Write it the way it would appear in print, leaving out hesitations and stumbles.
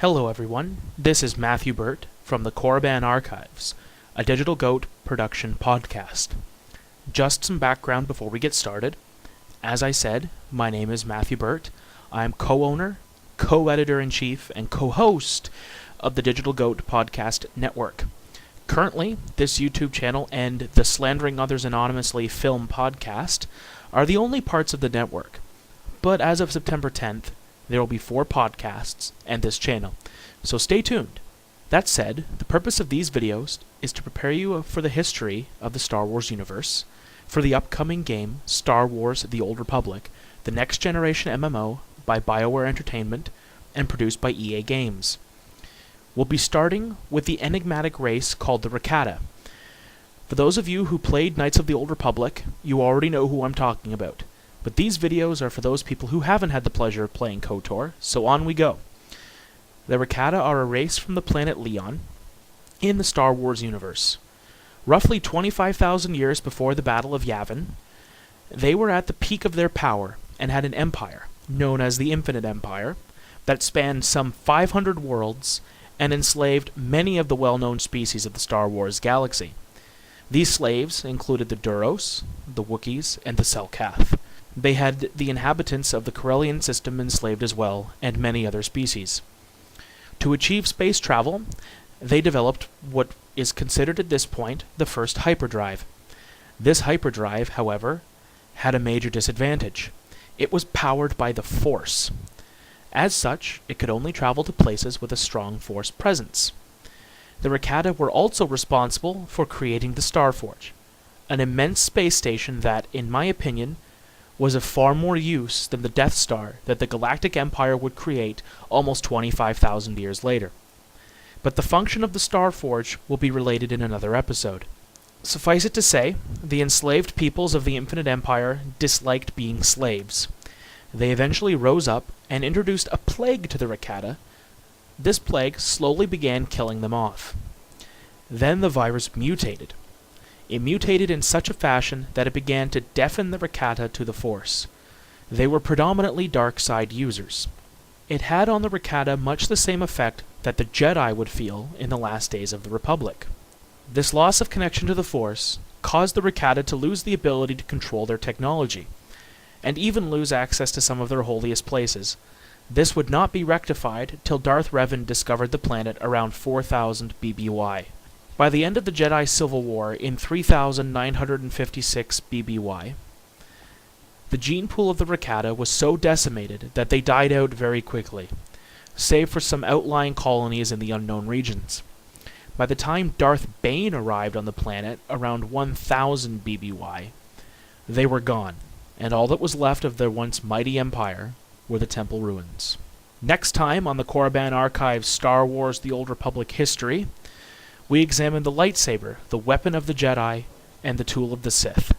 Hello everyone, this is Matthew Burt from the Korriban Archives, a Digital Goat production podcast. Just some background before we get started. As I said, my name is Matthew Burt. I'm co-owner, co-editor-in-chief, and co-host of the Digital Goat podcast network. Currently, this YouTube channel and the Slandering Others Anonymously film podcast are the only parts of the network. But as of September 10th, there will be 4 podcasts and this channel, so stay tuned. That said, the purpose of these videos is to prepare you for the history of the Star Wars universe, for the upcoming game Star Wars The Old Republic, the next generation MMO by BioWare Entertainment and produced by EA Games. We'll be starting with the enigmatic race called the Rakata. For those of you who played Knights of the Old Republic, you already know who I'm talking about. But these videos are for those people who haven't had the pleasure of playing KOTOR, so on we go. The Rakata are a race from the planet Leon in the Star Wars universe. Roughly 25,000 years before the Battle of Yavin, they were at the peak of their power and had an empire, known as the Infinite Empire, that spanned some 500 worlds and enslaved many of the well-known species of the Star Wars galaxy. These slaves included the Duros, the Wookiees, and the Selkath. They had the inhabitants of the Corellian system enslaved as well, and many other species. To achieve space travel, they developed what is considered at this point the first hyperdrive. This hyperdrive, however, had a major disadvantage. It was powered by the Force. As such, it could only travel to places with a strong Force presence. The Rakata were also responsible for creating the Starforge, an immense space station that, in my opinion, was of far more use than the Death Star that the Galactic Empire would create almost 25,000 years later. But the function of the Starforge will be related in another episode. Suffice it to say, the enslaved peoples of the Infinite Empire disliked being slaves. They eventually rose up and introduced a plague to the Rakata. This plague slowly began killing them off. Then the virus mutated. It mutated in such a fashion that it began to deafen the Rakata to the Force. They were predominantly dark side users. It had on the Rakata much the same effect that the Jedi would feel in the last days of the Republic. This loss of connection to the Force caused the Rakata to lose the ability to control their technology, and even lose access to some of their holiest places. This would not be rectified till Darth Revan discovered the planet around 4000 BBY. By the end of the Jedi Civil War in 3956 BBY, the gene pool of the Rakata was so decimated that they died out very quickly, save for some outlying colonies in the unknown regions. By the time Darth Bane arrived on the planet around 1000 BBY, they were gone, and all that was left of their once mighty empire were the temple ruins. Next time on the Korriban Archives Star Wars The Old Republic history, we examine the lightsaber, the weapon of the Jedi, and the tool of the Sith.